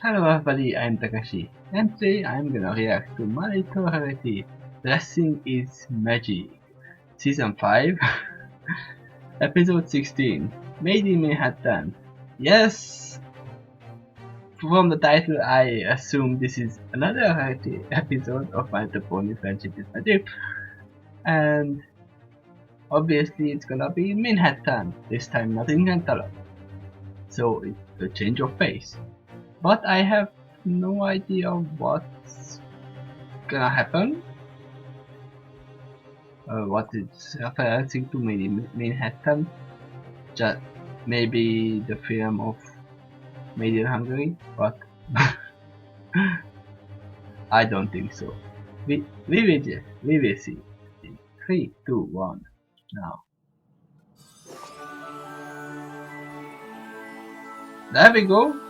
Hello everybody, I'm Takeshy, and today I'm gonna react to Manehattan. Dressing is Magic, Season 5, Episode 16, Made in Manhattan. Yes! From the title, I assume this is another episode of My Pony Friendship is Magic, and obviously it's gonna be in Manhattan, this time not in Cantaloupe. So it's a change of pace. But I have no idea what's gonna happen. What it's referencing to Manhattan? Just maybe the film of Made in Hungary, but I don't think so. We will see. 3, 2, 1, now. There we go.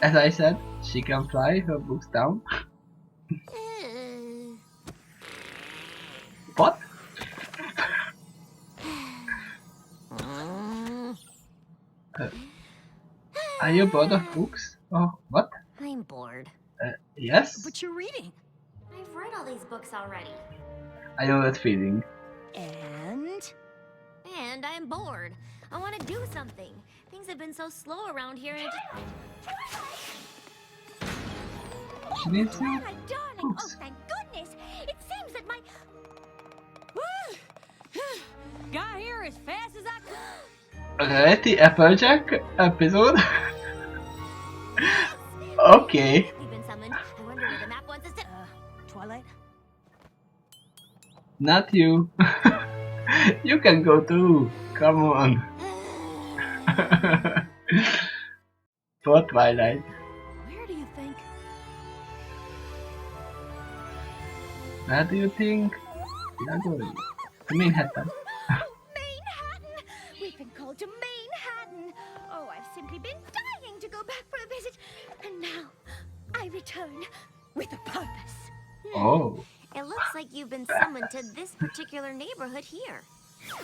As I said, she can fly her books down. What? Are you bored of books? Oh, what? I'm bored. Yes? But you're reading. I've read all these books already. I know that feeling. And I'm bored. I want to do something. Things have been so slow around here and She needs to Twilight, darling! books. Oh, thank goodness! It seems that my... Got here as fast as I could. Reality Applejack episode? Okay. We've been summoned. I wonder where the map wants us to... Twilight? Not you. You can go too. Come on. For Twilight. Where do you think? Where do you think we are going? To Manhattan. Manhattan! We've been called to Manhattan! Oh, I've simply been dying to go back for a visit. And now, I return with a purpose. Oh. It looks like you've been summoned to this particular neighborhood here.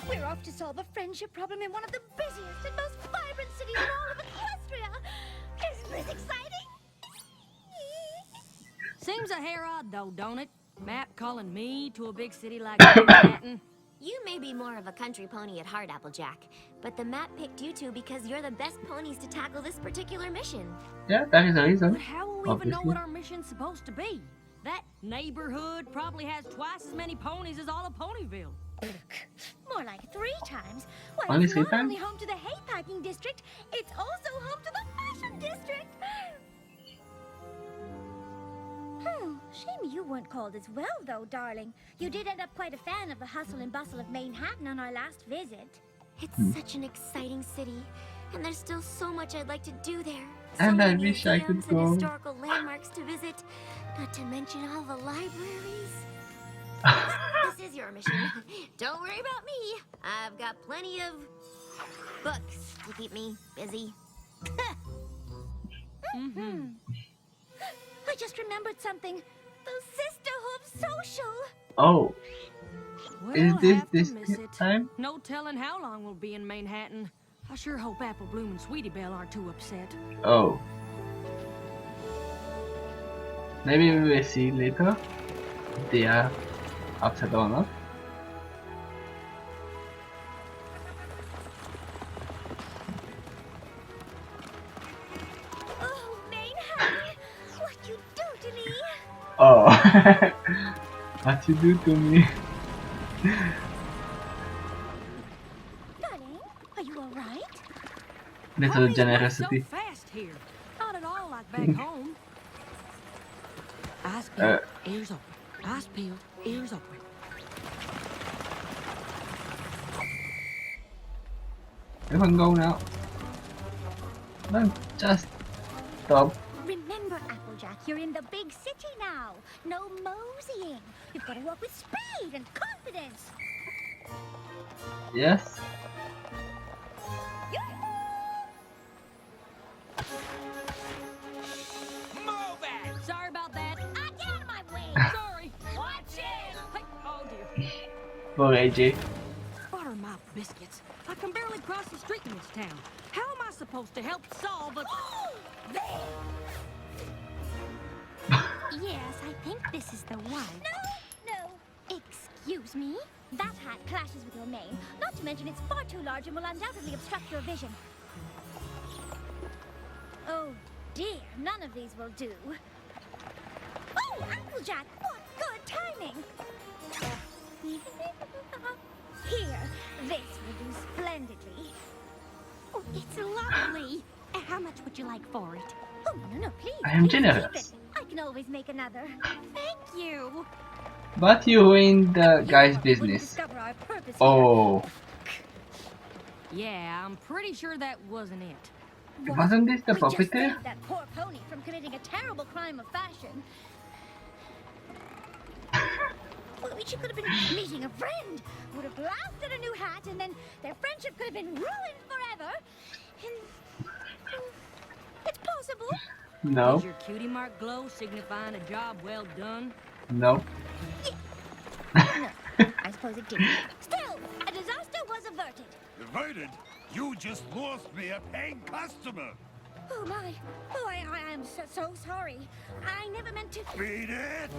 We're off to solve a friendship problem in one of the busiest and most vibrant cities in all of Equestria. Isn't this exciting? Seems a hair odd though, don't it? Map calling me to a big city like Manhattan. You may be more of a country pony at heart, Applejack, but the map picked you two because you're the best ponies to tackle this particular mission. Yeah, that is the reason. But how will we even know Obviously. what our mission's supposed to be? That neighborhood probably has twice as many ponies as all of Ponyville. More like 3 times. Why, Only it's 3 not times? only home to the hay packing district, it's also home to the fashion district. Shame you weren't called as well, though, darling. You did end up quite a fan of the hustle and bustle of Manhattan on our last visit. It's such an exciting city, and there's still so much I'd like to do there. And so I many wish I could museums and go. historical landmarks to visit, not to mention all the libraries. This is your mission. Don't worry about me. I've got plenty of books to keep me busy. I just remembered something. The Sisterhood Social. Oh. We'll Is have this to miss it. time? No telling how long we'll be in Manhattan. I sure hope Apple Bloom and Sweetie Belle aren't too upset. Oh. Maybe we will see later if they are upset or not. Oh, Manhattan, what you do to me? Oh. What you do to me? Darling, are you all right? Little Ponies move generosity. so fast here. Not at all like back home. Eyes peeled, ears open. Eyes peeled, ears open. You can go now. No, just stop. Remember, Applejack, you're in the big city now. No moseying. You've got to walk with speed and confidence. Yes. Move it! Sorry about that. Get out of my way. Sorry. Watch it! Hey, oh dear. For AJ. Butter my biscuits. I can barely cross the street in this town. How am I supposed to help solve a... There. Yes, I think this is the one. No! Excuse me? That hat clashes with your mane. Not to mention it's far too large and will undoubtedly obstruct your vision. Oh dear, none of these will do. Oh, Applejack, what good timing! Here, this will do splendidly. Oh, it's lovely. How much would you like for it? Oh, no, please. I am please keep generous. it. I can always make another. Thank you. But you ruined the You guy's probably wouldn't business. discover our purpose here. Oh, Yeah, I'm pretty sure that wasn't it. What? wasn't this the We just puppeteer? saved that poor pony from committing a terrible crime of fashion. Well, she could have been meeting a friend, would have laughed at a new hat, and then their friendship could have been ruined forever. And it's possible. No, Does your cutie mark glow signifying a job well done? no. No, I suppose it didn't. Still, a disaster was averted. Averted? You just lost me a paying customer. Oh my! Oh, I am so sorry. I never meant to. Beat it!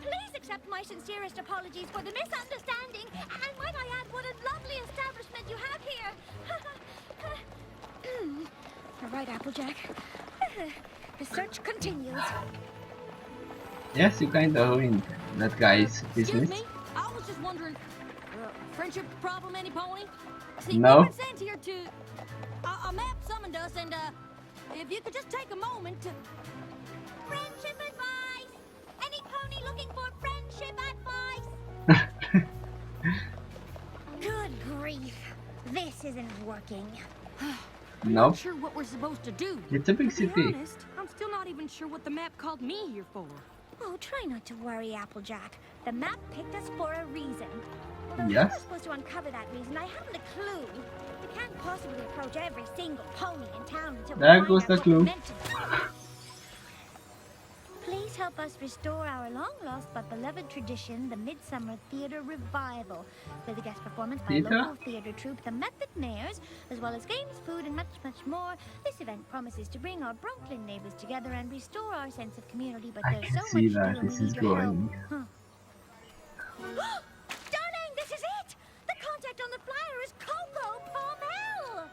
Please accept my sincerest apologies for the misunderstanding. And might I add, what a lovely establishment you have here. All right, Applejack. The search continues. Yes, you kinda ruined that guy's Excuse business. me, I was just wondering, friendship problem, any pony? See, No. we've been sent here to, a map summoned us, and if you could just take a moment to... Friendship advice! Any pony looking for friendship advice? Good grief. This isn't working. I'm Nope. not sure what we're supposed to do. It's a big To be city. honest, I'm still not even sure what the map called me here for. Oh, try not to worry, Applejack. The map picked us for a reason. Although Yes. how we're supposed to uncover that reason, I haven't a clue. We can't possibly approach every single pony in town until we There find goes out the what clue. we're meant to do. Please help us restore our long-lost but beloved tradition, the Midsummer Theater Revival, with a guest performance by Theater? local theater troupe, the Method Mayors, as well as games, food, and much, much more. This event promises to bring our Brooklyn neighbors together and restore our sense of community, but I there's can so see much to that do and this we is need your help. going. Darling, this is it! The contact on the flyer is Coco Palmel!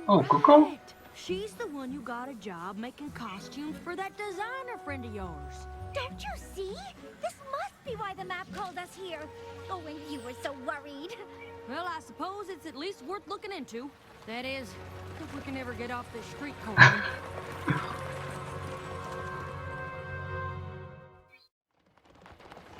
Oh, Coco? right. She's the one who got a job making costumes for that designer friend of yours. Don't you see? This must be why the map called us here. Oh, and you were so worried. Well, I suppose it's at least worth looking into. That is, if we can ever get off this street corner.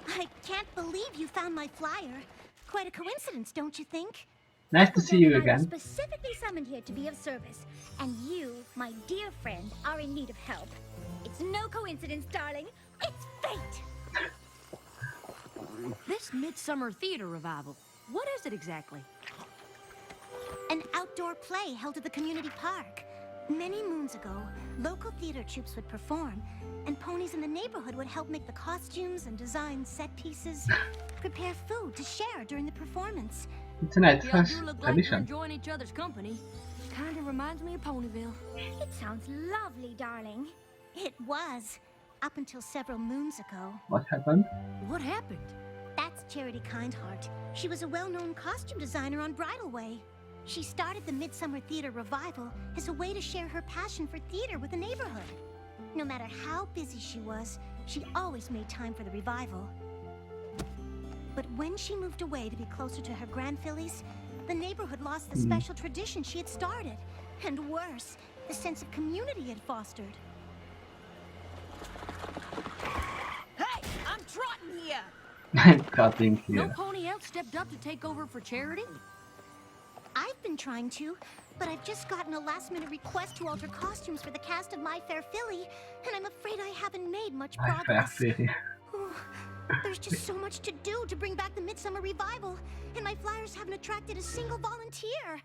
I can't believe you found my flyer. Quite a coincidence, don't you think? Nice to see you I was again. specifically summoned here to be of service, and you, my dear friend, are in need of help. It's no coincidence, darling. It's fate. This Midsummer Theater Revival, what is it exactly? An outdoor play held at the community park. Many moons ago, local theater troupes would perform, and ponies in the neighborhood would help make the costumes and design set pieces, prepare food to share during the performance. It's a nice Y'all do look like you're tradition. enjoying each other's company. Kinda reminds me of Ponyville. It sounds lovely, darling. It was, up until several moons ago. What happened? What happened? That's Charity Kindheart. She was a well-known costume designer on Bridleway. She started the Midsummer Theater Revival as a way to share her passion for theater with the neighborhood. No matter how busy she was, she always made time for the revival. But when she moved away to be closer to her grandfillies, the neighborhood lost the special tradition she had started. And worse, the sense of community it had fostered. Hey, I'm trotting here! Cutting No here. pony else stepped up to take over for Charity? I've been trying to, but I've just gotten a last-minute request to alter costumes for the cast of My Fair Filly, and I'm afraid I haven't made much I progress. feel Oh, there's just so much to do to bring back the Midsummer Revival, and my flyers haven't attracted a single volunteer.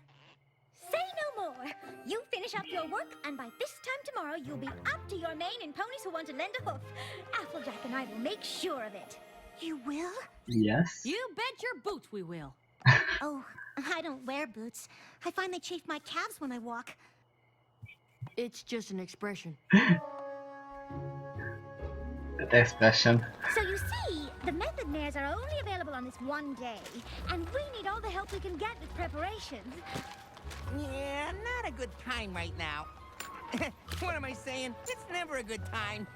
Say no more. You finish up your work, and by this time tomorrow, you'll be up to your mane in ponies who want to lend a hoof. Applejack and I will make sure of it. You will? Yes. You bet your boots we will. Oh, I don't wear boots. I find they chafe my calves when I walk. It's just an expression. That expression. So you see, the method mares are only available on this one day, and we need all the help we can get with preparations. Yeah, not a good time right now. What am I saying? It's never a good time.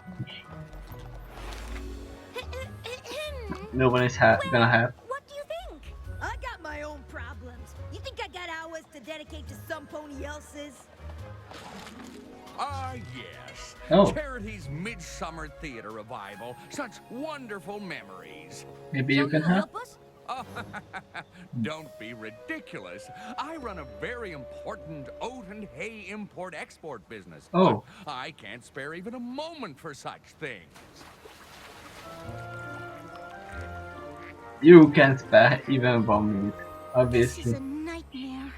No one is gonna have. What do you think? I got my own problems. You think I got hours to dedicate to some pony else's? Ah, yes. Oh. Charity's Midsummer Theater Revival. Such wonderful memories. Maybe you can help. us? Oh, don't be ridiculous. I run a very important oat and hay import-export business. Oh. But I can't spare even a moment for such things. You can spare even 1 minute, This is obviously. a nightmare.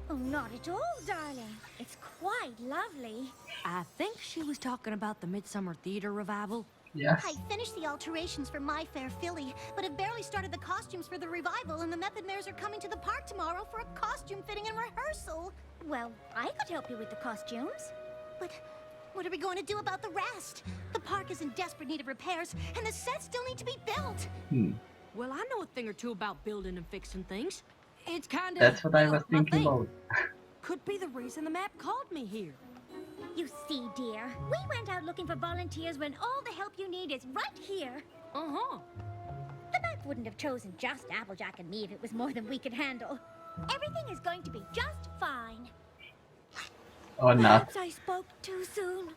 Oh, not at all, darling. It's quite lovely. I think she was talking about the Midsummer Theater Revival. Yes. I finished the alterations for My Fair Filly, but have barely started the costumes for the revival, and the method mares are coming to the park tomorrow for a costume fitting and rehearsal. Well, I could help you with the costumes. But what are we going to do about the rest? The park is in desperate need of repairs, and the sets still need to be built. Well, I know a thing or two about building and fixing things. It's kind of... That's what I was thinking about. Could be the reason the map called me here. You see, dear, we went out looking for volunteers when all the help you need is right here. Uh-huh. The map wouldn't have chosen just Applejack and me if it was more than we could handle. Everything is going to be just fine. Or not. Perhaps I spoke too soon.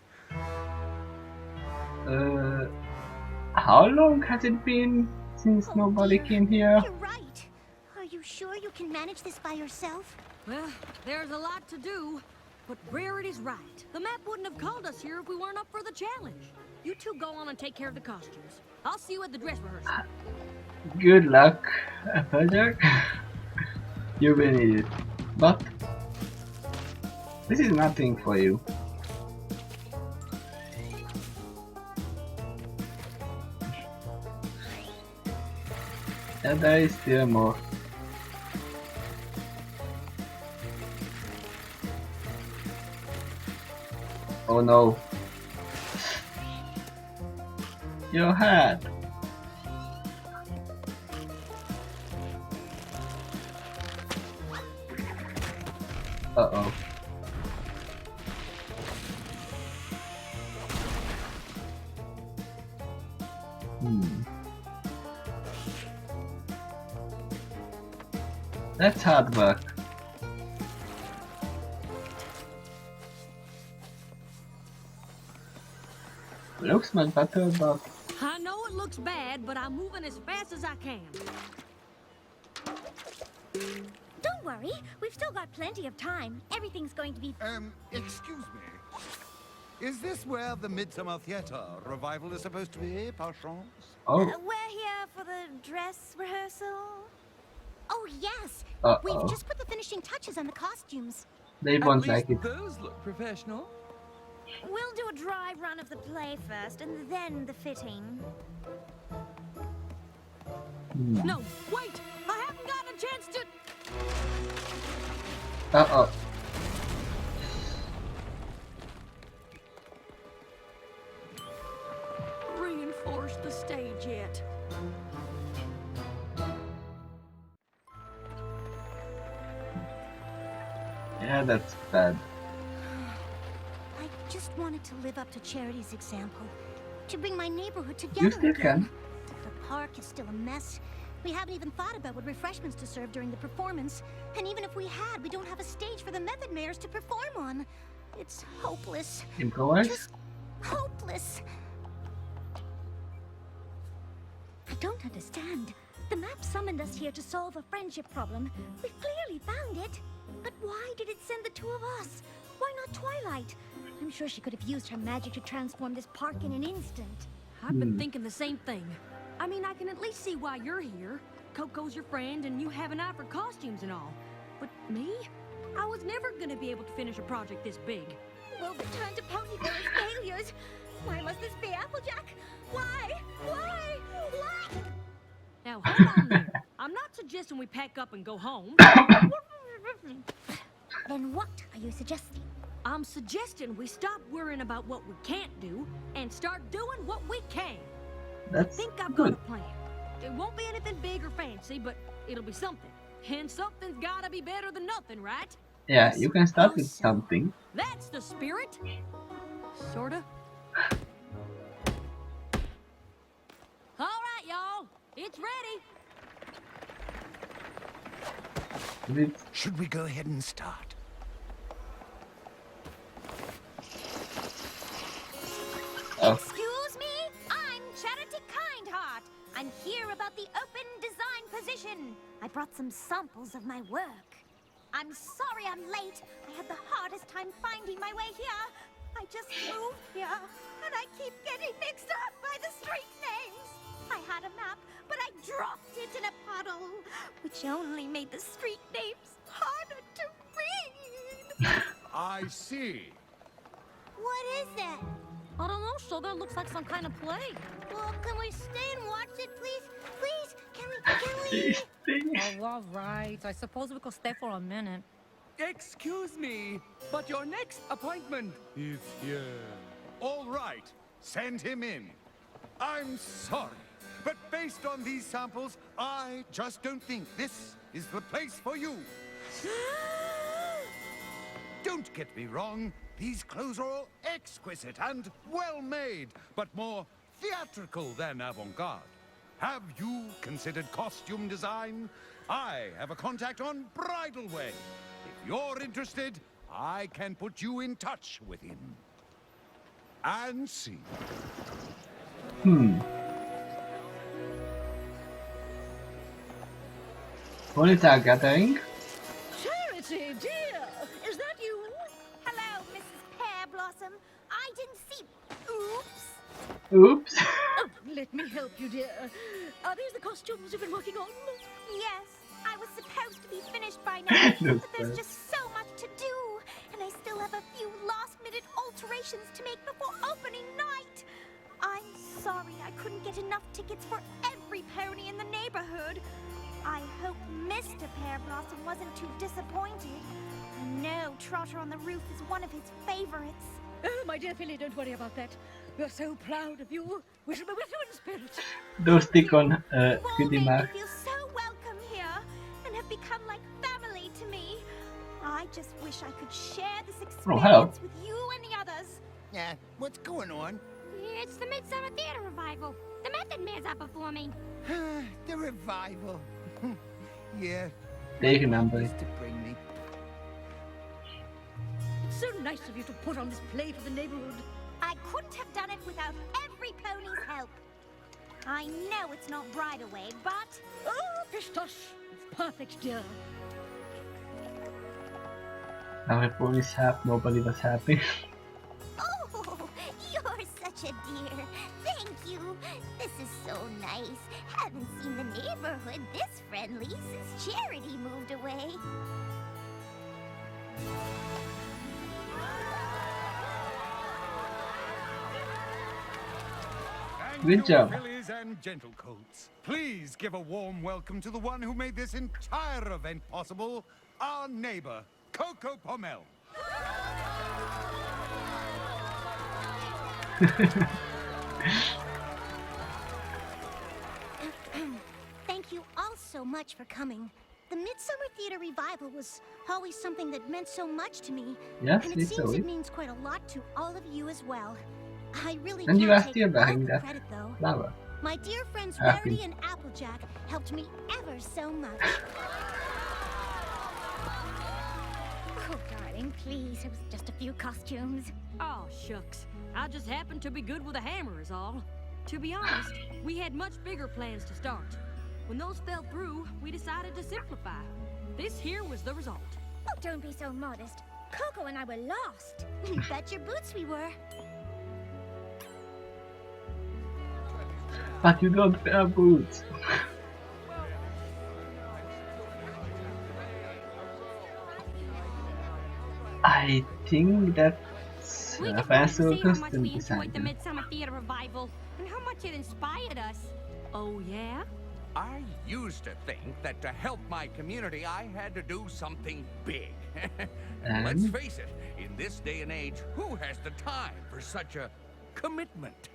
How long has it been since Oh, nobody dear. came here? You're right. Are you sure you can manage this by yourself? Well, there's a lot to do. But Rarity's right. The map wouldn't have called us here if we weren't up for the challenge. You two go on and take care of the costumes. I'll see you at the dress rehearsal. Good luck, Applejack. You will need it. But this is nothing for you. And there is still more. Oh no. Your hat. Uh-oh. That's hard work. Looks much better, but I know it looks bad, but I'm moving as fast as I can. Don't worry, we've still got plenty of time. Everything's going to be... Excuse me. Is this where the Midsummer Theater Revival is supposed to be, par chance? oh, We're here for the dress rehearsal. Oh, yes. Uh-oh. We've just put the finishing touches on the costumes. they won't like it. Those look professional. We'll do a dry run of the play first, and then the fitting. No, wait! I haven't gotten a chance to... Uh-oh. reinforce the stage yet. Yeah, that's bad. I just wanted to live up to Charity's example. To bring my neighborhood together You still again. can. The park is still a mess. We haven't even thought about what refreshments to serve during the performance. And even if we had, we don't have a stage for the method mares to perform on. It's hopeless. Improvise? Just hopeless. I don't understand. The map summoned us here to solve a friendship problem. We've clearly found it. But why did it send the two of us? Why not Twilight? I'm sure she could have used her magic to transform this park in an instant. I've been thinking the same thing. I mean, I can at least see why you're here. Coco's your friend, and you have an eye for costumes and all. But me? I was never gonna be able to finish a project this big. We'll return to Ponyville as failures. Why must this be Applejack? Why? Why? Why? Now, hold on there. I'm not suggesting we pack up and go home. Then what are you suggesting? I'm suggesting we stop worrying about what we can't do and start doing what we can. That's I think I've good. got a plan. It won't be anything big or fancy, but it'll be something. And something's gotta be better than nothing, right? Yeah, you can start with something. That's the spirit. Sorta. All right, y'all. It's ready. Should we go ahead and start? Oh, Excuse me? I'm Charity Kindheart. I'm here about the open design position. I brought some samples of my work. I'm sorry I'm late. I had the hardest time finding my way here. I just moved here, and I keep getting mixed up by the street names. I had a map, but I dropped it in a puddle, which only made the street names harder to read. I see. What is that? I don't know, Sugar. Looks like some kind of play. Well, can we stay and watch it, please? Please, can we? these things. Oh, all right. I suppose we could stay for a minute. Excuse me, but your next appointment is here. All right, send him in. I'm sorry, but based on these samples, I just don't think this is the place for you. Don't get me wrong, these clothes are all exquisite and well made, but more theatrical than avant-garde. Have you considered costume design? I have a contact on Bridal Way. If you're interested, I can put you in touch with him. And see. Monitor gathering. Charity, dear, is that you? Hello, Mrs. Pear Blossom. I didn't see. Oops. Oops. Oh, let me help you, dear. Are these the costumes you've been working on? Yes, I was supposed to be finished by now, That's but there's bad. just so much to do, and I still have a few last-minute alterations to make before opening night. I'm sorry I couldn't get enough tickets for every pony in the neighborhood. I hope Mr. Pear Blossom wasn't too disappointed. I know Trotter on the Roof is one of his favorites. Oh, my dear Philly, don't worry about that. We're so proud of you. We shall be with you in spirit. Those stick on You've all Cutie made me Mark. feel so welcome here, and have become like family to me. I just wish I could share this experience hello. with you and the others. What's going on? It's the Midsummer Theater Revival. The Method Man's are performing. The revival. Yeah. They remember it. Used to bring me. It's so nice of you to put on this play for the neighborhood. I couldn't have done it without every pony's help. I know it's not Bridal Way, but Oh, pistache. It's perfect, dear. Now the police have nobody was happy. Oh, you're such a dear. Thank you. This is so nice. Haven't seen the neighborhood this friendly since Charity moved away. And Good you job. fillies and gentlecoats, please give a warm welcome to the one who made this entire event possible, our neighbor, Coco Pommel. Thank you all so much for coming. The Midsummer Theater Revival was always something that meant so much to me. Yes, And it it's seems so. it means quite a lot to all of you as well. I really And you can't are take still all bearing the that credit though. flower. My dear friends Happy. Rarity and Applejack helped me ever so much. oh, darling, please, it was just a few costumes. Oh, shucks. I just happened to be good with a hammer is all. To be honest, we had much bigger plans to start. When those fell through, we decided to simplify. This here was the result. Oh, don't be so modest. Coco and I were lost. Bet your boots we were. But you don't wear boots. I think that's We just wanted fan to say how circus much and we enjoyed the design. Midsummer Theater Revival and how much it inspired us. Oh, yeah? I used to think that to help my community, I had to do something big. And let's And face it, in this day and age, who has the time for such a commitment?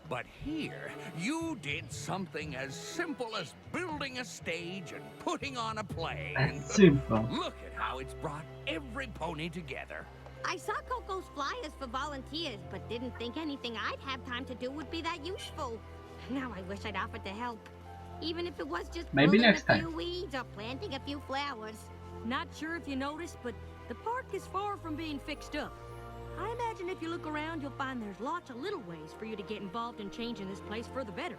But here, you did something as simple as building a stage and putting on a play. And that's simple. look at how it's brought every pony together. I saw Coco's flyers for volunteers, but didn't think anything I'd have time to do would be that useful. Now I wish I'd offered to help. Even if it was just Maybe pulling next a time. few weeds or planting a few flowers. Not sure if you noticed, but the park is far from being fixed up. I imagine if you look around, you'll find there's lots of little ways for you to get involved in changing this place for the better.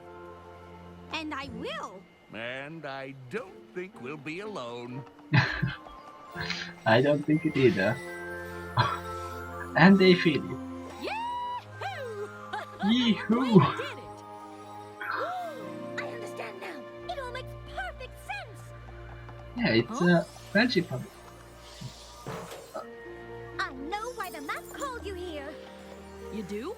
And I will. And I don't think we'll be alone. I don't think it either. And they feel it. Yahoo! Yee-hoo! We did it! I understand now. It all makes perfect sense. Yeah, it's a friendship hub. I know why the map called you here. You do?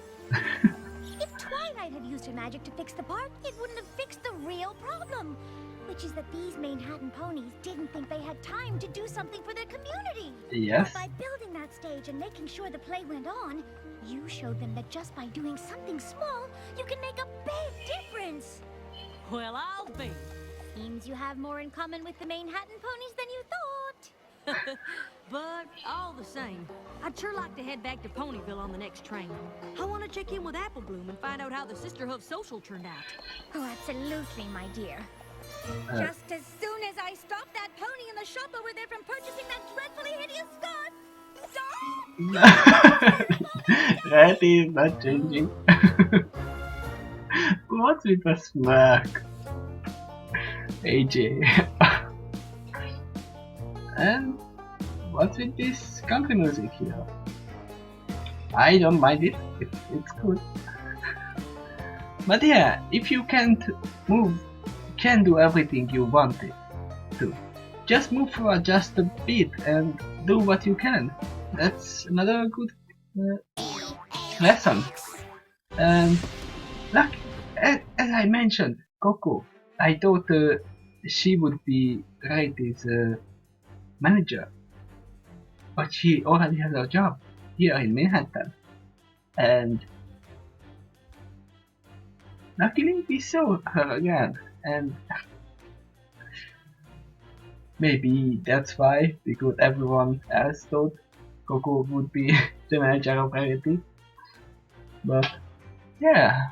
If Twilight had used her magic to fix the park, it wouldn't have fixed the real problem. Which is that these Manehattan ponies didn't think they had time to do something for their community. Yes. But by building that stage and making sure the play went on, you showed them that just by doing something small, you can make a big difference. Well, I'll be. Seems you have more in common with the Manehattan ponies than you thought. But all the same, I'd sure like to head back to Ponyville on the next train. I want to check in with Apple Bloom and find out how the Sisterhood social turned out. Oh, absolutely, my dear. Just as soon as I stop that pony in the shop over there from purchasing that dreadfully hideous scarf. That is not changing. What's with the smirk? AJ. And what's with this country music here? I don't mind it. It's good. But yeah, if you can't move, you can't do everything you wanted to. Just move for just a bit and do what you can. That's another good lesson. And like as I mentioned, Coco, I thought she would be right as a manager, but she already has a job here in Manhattan, and luckily we saw her again, and maybe that's why, because everyone else thought Coco would be the manager of Rarity. But yeah.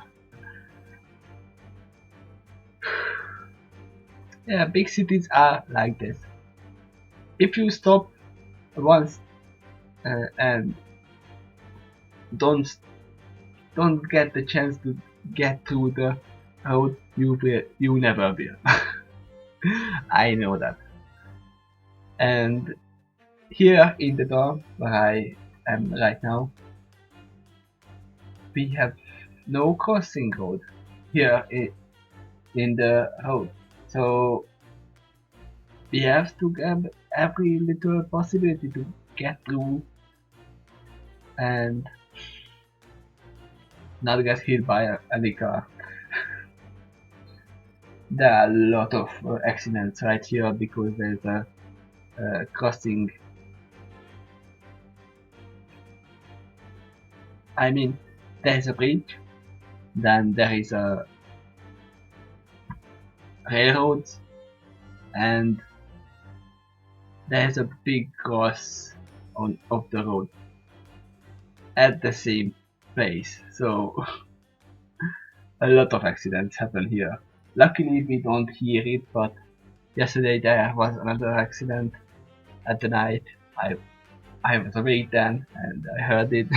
Yeah, big cities are like this. If you stop once and don't get the chance to get to the road, you never will. I know that. And here in the dorm where I am right now, we have no crossing road here in the road. So we have to grab every little possibility to get through and not get hit by any car. There are a lot of accidents right here because there's a crossing. I mean, there's a bridge, then there is a railroad, and there's a big cross of the road at the same place. So a lot of accidents happen here. Luckily we don't hear it, but yesterday there was another accident at the night. I was awake then and I heard it.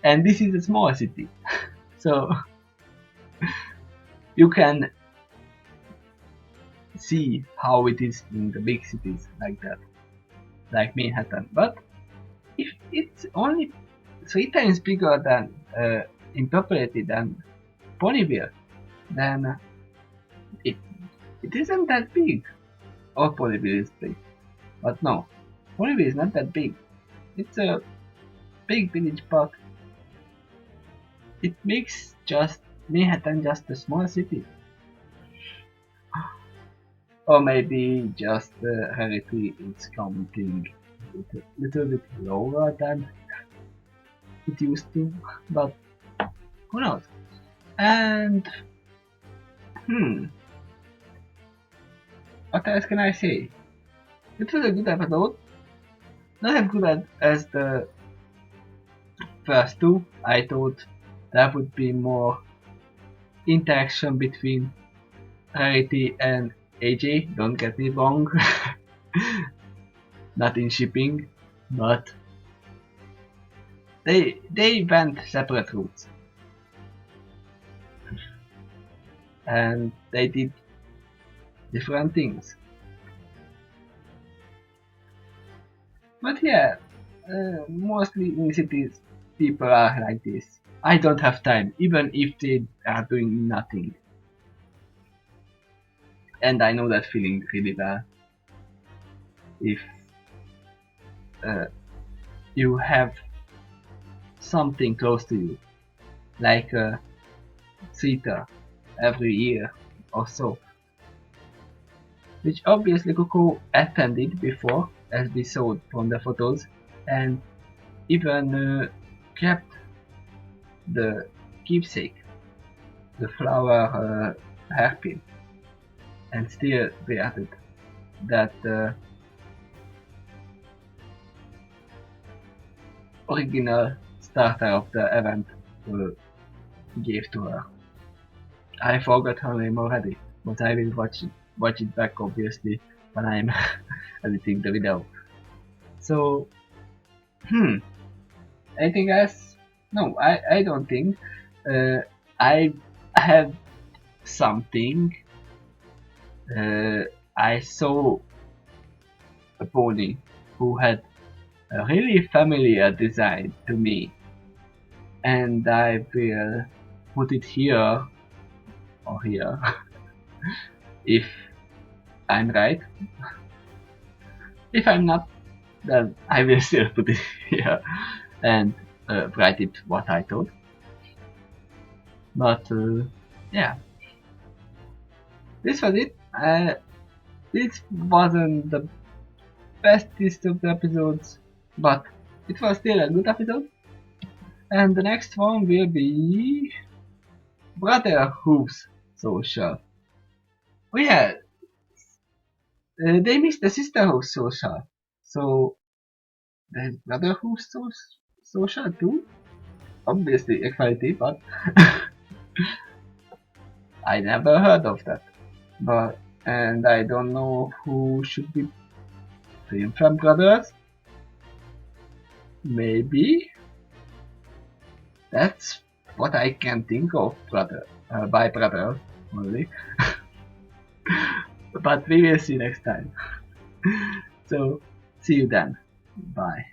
And this is a small city, so you can see how it is in the big cities like that, like Manhattan. But if it's only 3 times bigger than in population than Ponyville, then it isn't that big. Or Ponyville is big, but no, Ponyville is not that big. It's a big village, but it makes just Manhattan just a small city. Or maybe just Rarity is coming a little bit lower than it used to, but who knows? And what else can I say? It was a good episode. Not as good as the first two. I thought there would be more interaction between Rarity and AJ, don't get me wrong. Not in shipping, but they went separate routes. And they did different things. But yeah, mostly in cities people are like this. I don't have time, even if they are doing nothing. And I know that feeling really well. If you have something close to you, like a theater every year or so, which obviously Coco attended before, as we saw from the photos, and even kept the keepsake, the flower hairpin, and still we added that original starter of the event gave to her. I forgot her name already, but I will watch it back obviously when I'm editing the video. So, anything else? No, I don't think. I have something. I saw a pony who had a really familiar design to me, and I will put it here or here if I'm right. If I'm not, then I will still put it here and write it what I thought. But yeah, this was it. This wasn't the bestest of the episodes, but it was still a good episode. And the next one will be Brotherhood's Social. Oh yeah, they missed the Sisterhood's Social, so there's Brotherhood's Social too. Obviously equality, but I never heard of that. But and I don't know who should be FIM brothers. Maybe that's what I can think of, by brother only. But we will see next time. So see you then. Bye.